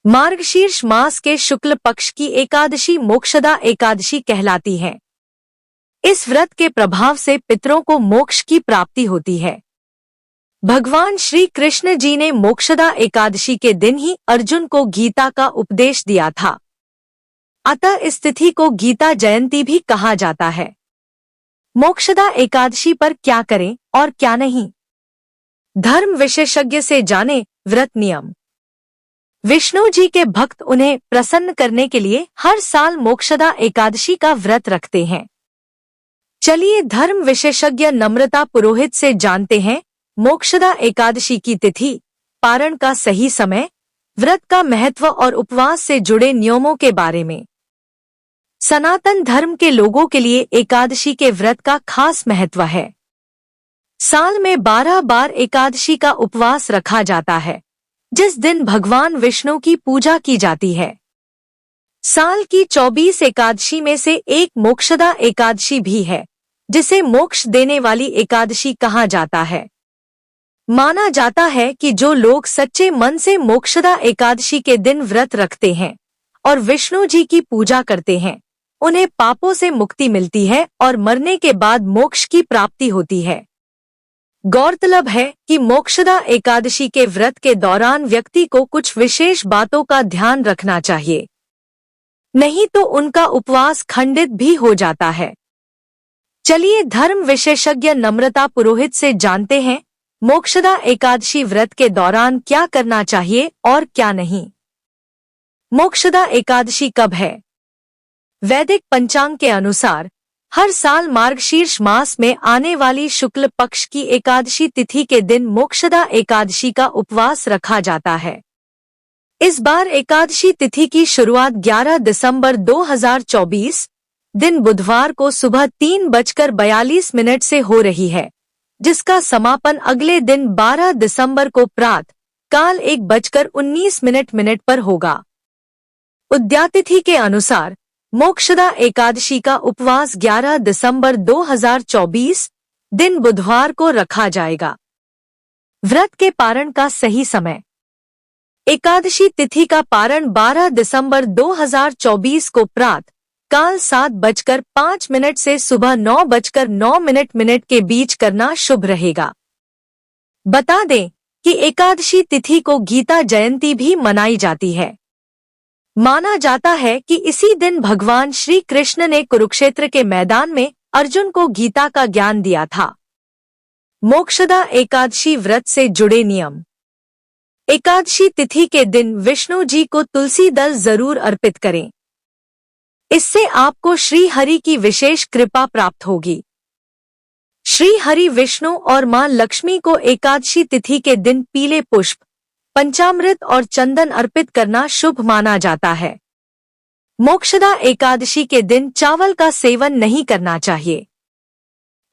मार्गशीर्ष मास के शुक्ल पक्ष की एकादशी मोक्षदा एकादशी कहलाती है। इस व्रत के प्रभाव से पितरों को मोक्ष की प्राप्ति होती है। भगवान श्री कृष्ण जी ने मोक्षदा एकादशी के दिन ही अर्जुन को गीता का उपदेश दिया था। अतः इस तिथि को गीता जयंती भी कहा जाता है। मोक्षदा एकादशी पर क्या करें और क्या नहीं, धर्म विशेषज्ञ से जाने व्रत नियम। विष्णु जी के भक्त उन्हें प्रसन्न करने के लिए हर साल मोक्षदा एकादशी का व्रत रखते हैं। चलिए धर्म विशेषज्ञ नम्रता पुरोहित से जानते हैं मोक्षदा एकादशी की तिथि, पारण का सही समय, व्रत का महत्व और उपवास से जुड़े नियमों के बारे में। सनातन धर्म के लोगों के लिए एकादशी के व्रत का खास महत्व है। साल में 12 बार एकादशी का उपवास रखा जाता है, जिस दिन भगवान विष्णु की पूजा की जाती है। साल की 24 एकादशी में से एक मोक्षदा एकादशी भी है, जिसे मोक्ष देने वाली एकादशी कहा जाता है। माना जाता है कि जो लोग सच्चे मन से मोक्षदा एकादशी के दिन व्रत रखते हैं और विष्णु जी की पूजा करते हैं, उन्हें पापों से मुक्ति मिलती है और मरने के बाद मोक्ष की प्राप्ति होती है। गौरतलब है कि मोक्षदा एकादशी के व्रत के दौरान व्यक्ति को कुछ विशेष बातों का ध्यान रखना चाहिए, नहीं तो उनका उपवास खंडित भी हो जाता है। चलिए धर्म विशेषज्ञ नम्रता पुरोहित से जानते हैं मोक्षदा एकादशी व्रत के दौरान क्या करना चाहिए और क्या नहीं। मोक्षदा एकादशी कब है? वैदिक पंचांग के अनुसार हर साल मार्गशीर्ष मास में आने वाली शुक्ल पक्ष की एकादशी तिथि के दिन मोक्षदा एकादशी का उपवास रखा जाता है। इस बार एकादशी तिथि की शुरुआत 11 दिसंबर 2024 दिन बुधवार को सुबह 3:42 से हो रही है, जिसका समापन अगले दिन 12 दिसंबर को प्रातः काल 1:19 पर होगा। उद्यातिथि के अनुसार मोक्षदा एकादशी का उपवास 11 दिसंबर 2024 दिन बुधवार को रखा जाएगा। व्रत के पारण का सही समय। एकादशी तिथि का पारण 12 दिसंबर 2024 को प्रातः काल 7:05 से सुबह 9:09 के बीच करना शुभ रहेगा। बता दें कि एकादशी तिथि को गीता जयंती भी मनाई जाती है। माना जाता है कि इसी दिन भगवान श्री कृष्ण ने कुरुक्षेत्र के मैदान में अर्जुन को गीता का ज्ञान दिया था। मोक्षदा एकादशी व्रत से जुड़े नियम। एकादशी तिथि के दिन विष्णु जी को तुलसी दल जरूर अर्पित करें। इससे आपको श्री हरि की विशेष कृपा प्राप्त होगी। श्री हरि विष्णु और मां लक्ष्मी को एकादशी तिथि के दिन पीले पुष्प, पंचामृत और चंदन अर्पित करना शुभ माना जाता है। मोक्षदा एकादशी के दिन चावल का सेवन नहीं करना चाहिए।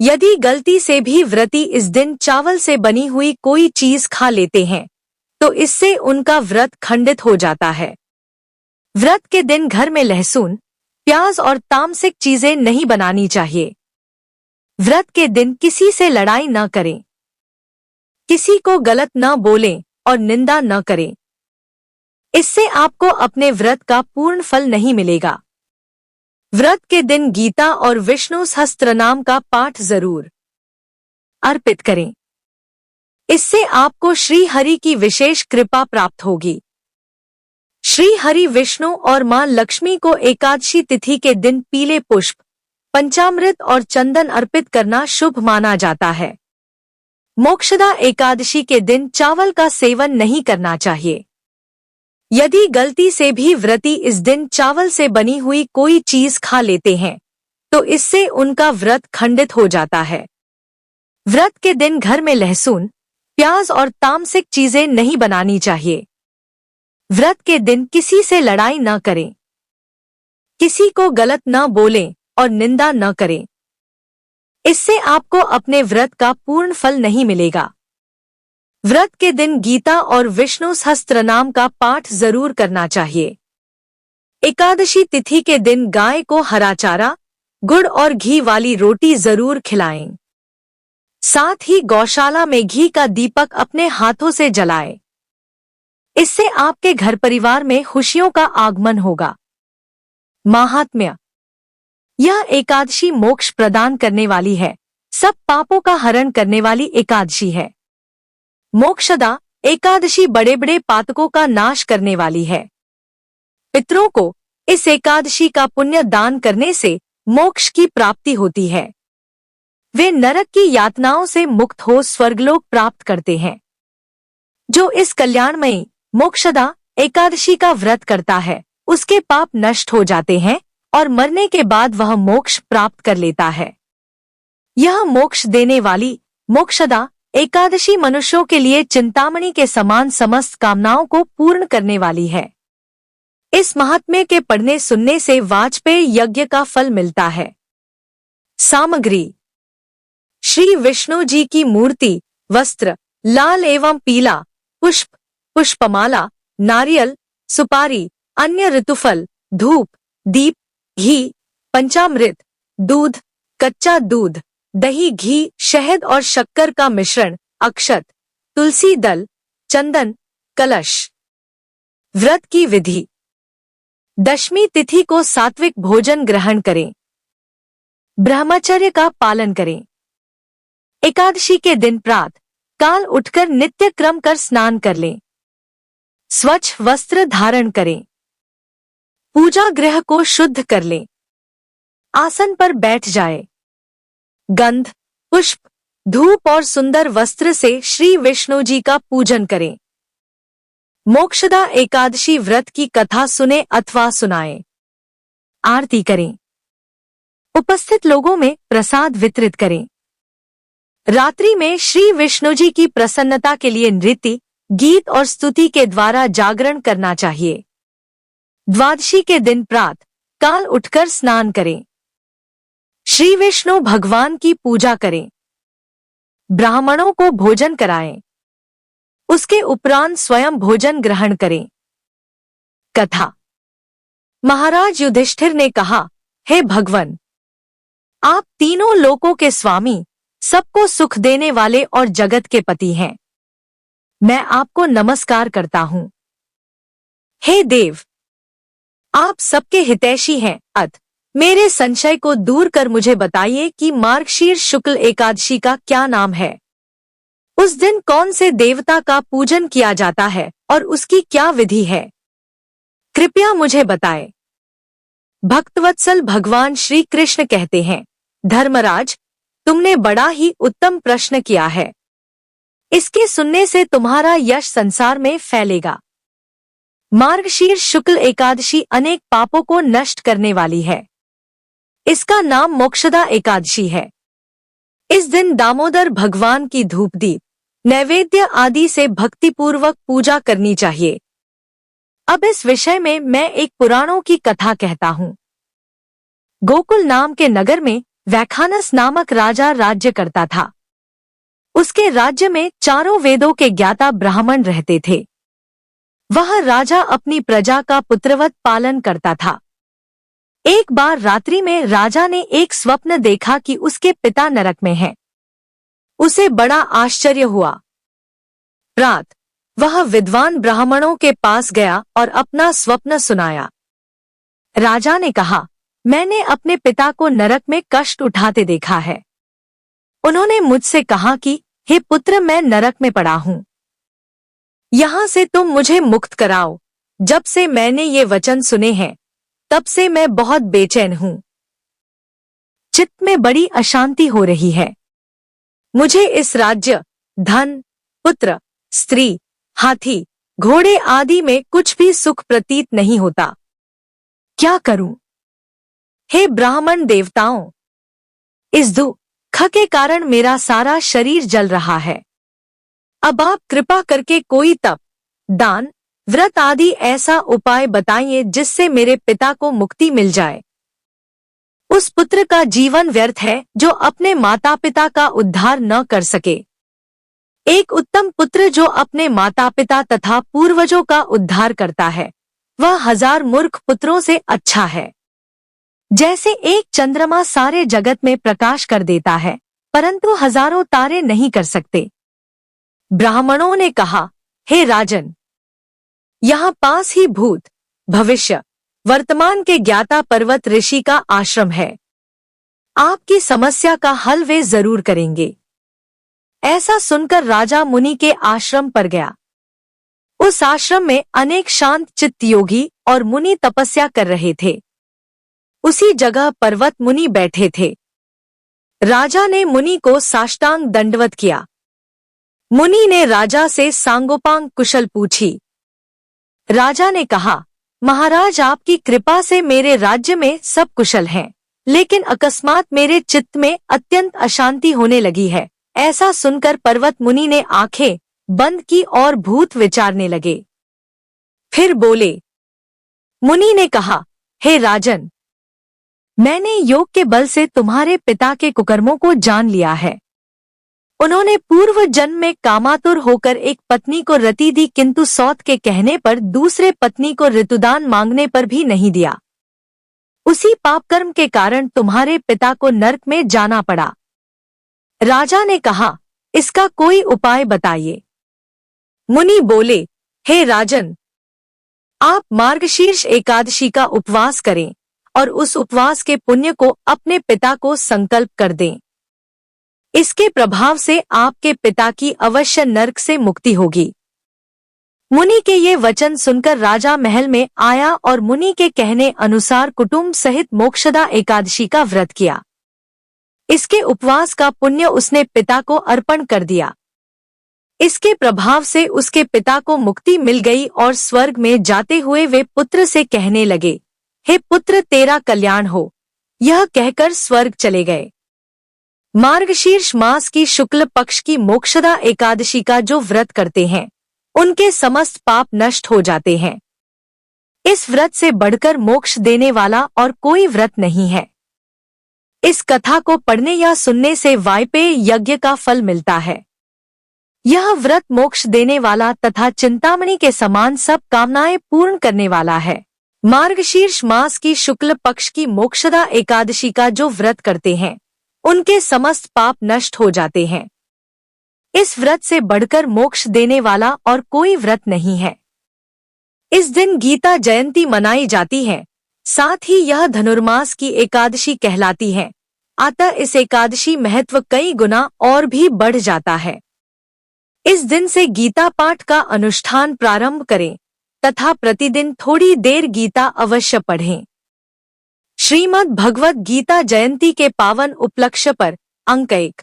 यदि गलती से भी व्रती इस दिन चावल से बनी हुई कोई चीज खा लेते हैं, तो इससे उनका व्रत खंडित हो जाता है। व्रत के दिन घर में लहसुन, प्याज और तामसिक चीजें नहीं बनानी चाहिए। व्रत के दिन किसी से लड़ाई न करें, किसी को गलत न बोलें और निंदा न करें। इससे आपको अपने व्रत का पूर्ण फल नहीं मिलेगा। व्रत के दिन गीता और विष्णु सहस्त्रनाम का पाठ जरूर अर्पित करें। इससे आपको श्री हरि की विशेष कृपा प्राप्त होगी। श्री हरि विष्णु और मां लक्ष्मी को एकादशी तिथि के दिन पीले पुष्प, पंचामृत और चंदन अर्पित करना शुभ माना जाता है। मोक्षदा एकादशी के दिन चावल का सेवन नहीं करना चाहिए। यदि गलती से भी व्रती इस दिन चावल से बनी हुई कोई चीज खा लेते हैं, तो इससे उनका व्रत खंडित हो जाता है। व्रत के दिन घर में लहसुन, प्याज और तामसिक चीजें नहीं बनानी चाहिए। व्रत के दिन किसी से लड़ाई न करें, किसी को गलत न बोलें और निंदा न करें। इससे आपको अपने व्रत का पूर्ण फल नहीं मिलेगा। व्रत के दिन गीता और विष्णु सहस्त्रनाम का पाठ जरूर करना चाहिए। एकादशी तिथि के दिन गाय को हरा चारा, गुड़ और घी वाली रोटी जरूर खिलाएं। साथ ही गौशाला में घी का दीपक अपने हाथों से जलाएं। इससे आपके घर परिवार में खुशियों का आगमन होगा। महात्म्य। यह एकादशी मोक्ष प्रदान करने वाली है, सब पापों का हरण करने वाली एकादशी है। मोक्षदा एकादशी बड़े बड़े पातकों का नाश करने वाली है। पितरों को इस एकादशी का पुण्य दान करने से मोक्ष की प्राप्ति होती है। वे नरक की यातनाओं से मुक्त हो स्वर्गलोक प्राप्त करते हैं। जो इस कल्याणमयी मोक्षदा एकादशी का व्रत करता है, उसके पाप नष्ट हो जाते हैं और मरने के बाद वह मोक्ष प्राप्त कर लेता है। यह मोक्ष देने वाली मोक्षदा एकादशी मनुष्यों के लिए चिंतामणि के समान समस्त कामनाओं को पूर्ण करने वाली है। इस महात्म्य के पढ़ने सुनने से वाजपेय यज्ञ का फल मिलता है। सामग्री। श्री विष्णु जी की मूर्ति, वस्त्र लाल एवं पीला, पुष्प, पुष्पमाला, नारियल, सुपारी, अन्य ऋतुफल, धूप, दीप, घी, पंचामृत, दूध, कच्चा दूध, दही, घी, शहद और शक्कर का मिश्रण, अक्षत, तुलसी दल, चंदन, कलश। व्रत की विधि। दशमी तिथि को सात्विक भोजन ग्रहण करें। ब्रह्मचर्य का पालन करें। एकादशी के दिन प्रातः काल उठकर नित्य क्रम कर स्नान कर लें। स्वच्छ वस्त्र धारण करें। पूजा गृह को शुद्ध कर लें। आसन पर बैठ जाए। गंध, पुष्प, धूप और सुंदर वस्त्र से श्री विष्णु जी का पूजन करें। मोक्षदा एकादशी व्रत की कथा सुने अथवा सुनाएं। आरती करें। उपस्थित लोगों में प्रसाद वितरित करें। रात्रि में श्री विष्णु जी की प्रसन्नता के लिए नृत्य, गीत और स्तुति के द्वारा जागरण करना चाहिए। द्वादशी के दिन प्रातः काल उठकर स्नान करें। श्री विष्णु भगवान की पूजा करें। ब्राह्मणों को भोजन कराएं। उसके उपरांत स्वयं भोजन ग्रहण करें। कथा। महाराज युधिष्ठिर ने कहा, हे भगवन, आप तीनों लोकों के स्वामी, सबको सुख देने वाले और जगत के पति हैं। मैं आपको नमस्कार करता हूं। हे देव, आप सबके हितैषी हैं, अतः मेरे संशय को दूर कर मुझे बताइए कि मार्गशीर्ष शुक्ल एकादशी का क्या नाम है। उस दिन कौन से देवता का पूजन किया जाता है और उसकी क्या विधि है, कृपया मुझे बताएं। भक्तवत्सल भगवान श्री कृष्ण कहते हैं, धर्मराज, तुमने बड़ा ही उत्तम प्रश्न किया है। इसके सुनने से तुम्हारा यश संसार में फैलेगा। मार्गशीर्ष शुक्ल एकादशी अनेक पापों को नष्ट करने वाली है। इसका नाम मोक्षदा एकादशी है। इस दिन दामोदर भगवान की धूप दीप, नैवेद्य आदि से भक्तिपूर्वक पूजा करनी चाहिए। अब इस विषय में मैं एक पुराणों की कथा कहता हूँ। गोकुल नाम के नगर में वैखानस नामक राजा राज्य करता था। उसके राज्य में चारों वेदों के ज्ञाता ब्राह्मण रहते थे। वह राजा अपनी प्रजा का पुत्रवत पालन करता था। एक बार रात्रि में राजा ने एक स्वप्न देखा कि उसके पिता नरक में हैं। उसे बड़ा आश्चर्य हुआ। प्रातः वह विद्वान ब्राह्मणों के पास गया और अपना स्वप्न सुनाया। राजा ने कहा, मैंने अपने पिता को नरक में कष्ट उठाते देखा है। उन्होंने मुझसे कहा कि हे पुत्र, मैं नरक में पड़ा हूँ, यहाँ से तुम मुझे मुक्त कराओ। जब से मैंने ये वचन सुने हैं, तब से मैं बहुत बेचैन हूँ। चित्त में बड़ी अशांति हो रही है। मुझे इस राज्य, धन, पुत्र, स्त्री, हाथी, घोड़े आदि में कुछ भी सुख प्रतीत नहीं होता। क्या करूं? हे ब्राह्मण देवताओं, इस दुख के कारण मेरा सारा शरीर जल रहा है। अब आप कृपा करके कोई तप, दान, व्रत आदि ऐसा उपाय बताइए जिससे मेरे पिता को मुक्ति मिल जाए। उस पुत्र का जीवन व्यर्थ है जो अपने माता पिता का उद्धार न कर सके। एक उत्तम पुत्र जो अपने माता पिता तथा पूर्वजों का उद्धार करता है, वह 1000 मूर्ख पुत्रों से अच्छा है। जैसे एक चंद्रमा सारे जगत में प्रकाश कर देता है, परंतु हजारों तारे नहीं कर सकते। ब्राह्मणों ने कहा, हे राजन, यहाँ पास ही भूत, भविष्य, वर्तमान के ज्ञाता पर्वत ऋषि का आश्रम है। आपकी समस्या का हल वे जरूर करेंगे। ऐसा सुनकर राजा मुनि के आश्रम पर गया। उस आश्रम में अनेक शांत चित्त योगी और मुनि तपस्या कर रहे थे। उसी जगह पर्वत मुनि बैठे थे। राजा ने मुनि को साष्टांग दंडवत किया। मुनि ने राजा से सांगोपांग कुशल पूछी। राजा ने कहा, महाराज, आपकी कृपा से मेरे राज्य में सब कुशल हैं, लेकिन अकस्मात मेरे चित्त में अत्यंत अशांति होने लगी है। ऐसा सुनकर पर्वत मुनि ने आंखें बंद की और भूत विचारने लगे। फिर बोले। मुनि ने कहा, हे राजन, मैंने योग के बल से तुम्हारे पिता के कुकर्मों को जान लिया है। उन्होंने पूर्व जन्म में कामातुर होकर एक पत्नी को रति दी, किंतु सौत के कहने पर दूसरे पत्नी को ऋतुदान मांगने पर भी नहीं दिया। उसी पाप कर्म के कारण तुम्हारे पिता को नरक में जाना पड़ा। राजा ने कहा, इसका कोई उपाय बताइए। मुनि बोले, हे राजन, आप मार्गशीर्ष एकादशी का उपवास करें और उस उपवास के पुण्य को अपने पिता को संकल्प कर दें। इसके प्रभाव से आपके पिता की अवश्य नरक से मुक्ति होगी। मुनि के ये वचन सुनकर राजा महल में आया और मुनि के कहने अनुसार कुटुंब सहित मोक्षदा एकादशी का व्रत किया। इसके उपवास का पुण्य उसने पिता को अर्पण कर दिया। इसके प्रभाव से उसके पिता को मुक्ति मिल गई और स्वर्ग में जाते हुए वे पुत्र से कहने लगे, हे पुत्र, तेरा कल्याण हो। यह कहकर स्वर्ग चले गए। मार्गशीर्ष मास की शुक्ल पक्ष की मोक्षदा एकादशी का जो व्रत करते हैं, उनके समस्त पाप नष्ट हो जाते हैं। इस व्रत से बढ़कर मोक्ष देने वाला और कोई व्रत नहीं है। इस कथा को पढ़ने या सुनने से वायपेय यज्ञ का फल मिलता है। यह व्रत मोक्ष देने वाला तथा चिंतामणि के समान सब कामनाएं पूर्ण करने वाला है। मार्गशीर्ष मास की शुक्ल पक्ष की मोक्षदा एकादशी का जो व्रत करते हैं, उनके समस्त पाप नष्ट हो जाते हैं। इस व्रत से बढ़कर मोक्ष देने वाला और कोई व्रत नहीं है। इस दिन गीता जयंती मनाई जाती है। साथ ही यह धनुर्मास की एकादशी कहलाती है। अतः इस एकादशी महत्व कई गुना और भी बढ़ जाता है। इस दिन से गीता पाठ का अनुष्ठान प्रारंभ करें तथा प्रतिदिन थोड़ी देर गीता अवश्य पढ़ें। श्रीमद् भगवद गीता जयंती के पावन उपलक्ष्य पर अंक 1।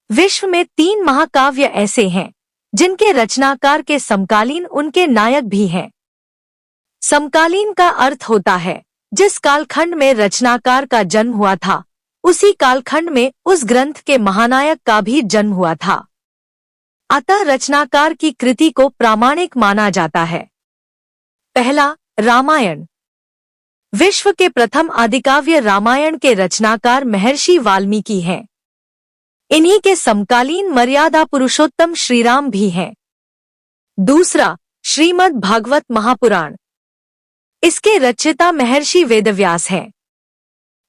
विश्व में 3 महाकाव्य ऐसे हैं जिनके रचनाकार के समकालीन उनके नायक भी हैं। समकालीन का अर्थ होता है जिस कालखंड में रचनाकार का जन्म हुआ था, उसी कालखंड में उस ग्रंथ के महानायक का भी जन्म हुआ था। अतः रचनाकार की कृति को प्रामाणिक माना जाता है। पहला, रामायण। विश्व के प्रथम आदिकाव्य रामायण के रचनाकार महर्षि वाल्मीकि हैं। इन्हीं के समकालीन मर्यादा पुरुषोत्तम श्रीराम भी हैं। दूसरा, श्रीमद् भागवत महापुराण। इसके रचयिता महर्षि वेदव्यास हैं।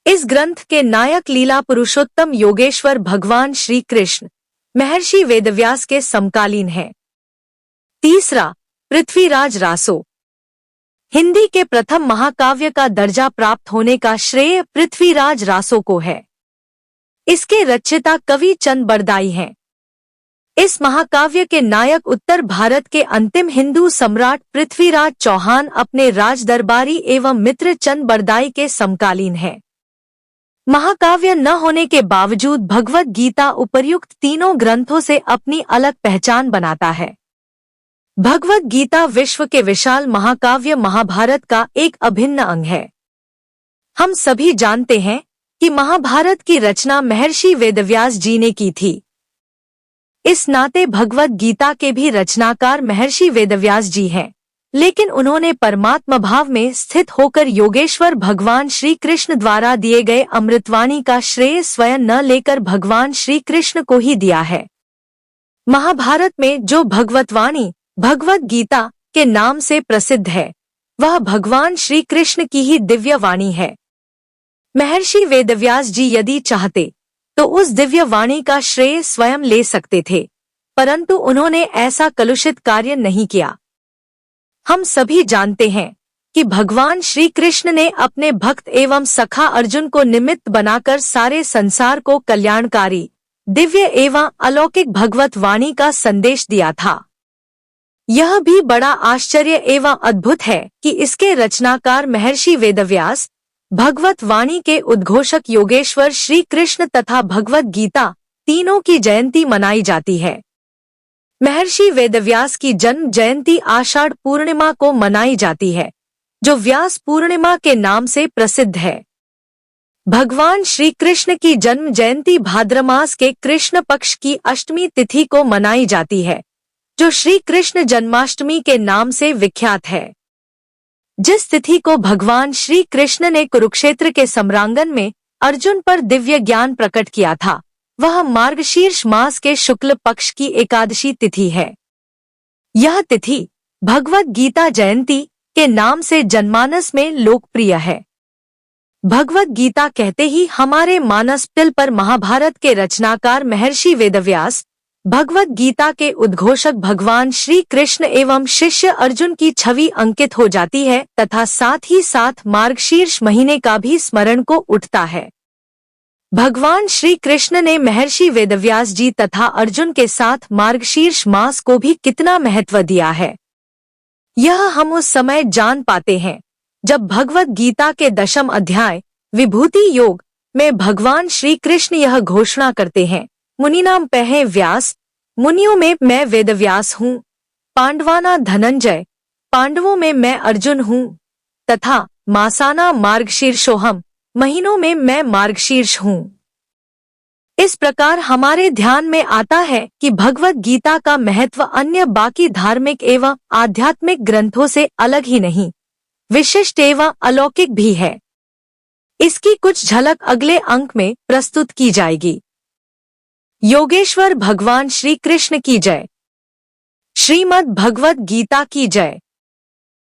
इस ग्रंथ के नायक लीला पुरुषोत्तम योगेश्वर भगवान श्री कृष्ण महर्षि वेदव्यास के समकालीन हैं। तीसरा, पृथ्वीराज रासो। हिंदी के प्रथम महाकाव्य का दर्जा प्राप्त होने का श्रेय पृथ्वीराज रासो को है। इसके रचयिता कवि चंद बरदाई हैं। इस महाकाव्य के नायक उत्तर भारत के अंतिम हिंदू सम्राट पृथ्वीराज चौहान अपने राजदरबारी एवं मित्र चंद बरदाई के समकालीन हैं। महाकाव्य न होने के बावजूद भगवद गीता उपर्युक्त तीनों ग्रंथों से अपनी अलग पहचान बनाता है। भगवद गीता विश्व के विशाल महाकाव्य महाभारत का एक अभिन्न अंग है। हम सभी जानते हैं कि महाभारत की रचना महर्षि वेदव्यास जी ने की थी। इस नाते भगवद गीता के भी रचनाकार महर्षि वेदव्यास जी हैं, लेकिन उन्होंने परमात्मा भाव में स्थित होकर योगेश्वर भगवान श्री कृष्ण द्वारा दिए गए अमृतवाणी का श्रेय स्वयं न लेकर भगवान श्री कृष्ण को ही दिया है। महाभारत में जो भगवतवाणी भगवद गीता के नाम से प्रसिद्ध है, वह भगवान श्री कृष्ण की ही दिव्य वाणी है। महर्षि वेदव्यास जी यदि चाहते तो उस दिव्य वाणी का श्रेय स्वयं ले सकते थे, परंतु उन्होंने ऐसा कलुषित कार्य नहीं किया। हम सभी जानते हैं कि भगवान श्री कृष्ण ने अपने भक्त एवं सखा अर्जुन को निमित्त बनाकर सारे संसार को कल्याणकारी, दिव्य एवं अलौकिक भगवत वाणी का संदेश दिया था। यह भी बड़ा आश्चर्य एवं अद्भुत है कि इसके रचनाकार महर्षि वेदव्यास, भगवत वाणी के उद्घोषक योगेश्वर श्री कृष्ण तथा भगवत गीता तीनों की जयंती मनाई जाती है। महर्षि वेदव्यास की जन्म जयंती आषाढ़ पूर्णिमा को मनाई जाती है, जो व्यास पूर्णिमा के नाम से प्रसिद्ध है। भगवान श्री कृष्ण की जन्म जयंती भाद्रमास के कृष्ण पक्ष की अष्टमी तिथि को मनाई जाती है, जो श्री कृष्ण जन्माष्टमी के नाम से विख्यात है। जिस तिथि को भगवान श्री कृष्ण ने कुरुक्षेत्र के सम्रांगण में अर्जुन पर दिव्य ज्ञान प्रकट किया था, वह मार्गशीर्ष मास के शुक्ल पक्ष की एकादशी तिथि है। यह तिथि भगवत गीता जयंती के नाम से जनमानस में लोकप्रिय है। भगवत गीता कहते ही हमारे मानस पटल पर महाभारत के रचनाकार महर्षि वेदव्यास, भगवत गीता के उद्घोषक भगवान श्री कृष्ण एवं शिष्य अर्जुन की छवि अंकित हो जाती है तथा साथ ही साथ मार्गशीर्ष महीने का भी स्मरण को उठता है। भगवान श्री कृष्ण ने महर्षि वेदव्यास जी तथा अर्जुन के साथ मार्गशीर्ष मास को भी कितना महत्व दिया है, यह हम उस समय जान पाते हैं जब भगवत गीता के 10वें अध्याय विभूति योग में भगवान श्री कृष्ण यह घोषणा करते हैं, मुनिनाम पहे व्यास, मुनियों में मैं वेदव्यास हूँ, पांडवाना धनंजय, पांडवों में मैं अर्जुन हूँ, तथा मासाना मार्गशीर्षोहम, महीनों में मैं मार्गशीर्ष हूँ। इस प्रकार हमारे ध्यान में आता है कि भगवत गीता का महत्व अन्य बाकी धार्मिक एवं आध्यात्मिक ग्रंथों से अलग ही नहीं, विशिष्ट एवं अलौकिक भी है। इसकी कुछ झलक अगले अंक में प्रस्तुत की जाएगी। योगेश्वर भगवान श्री कृष्ण की जय। श्रीमद् भगवत गीता की जय।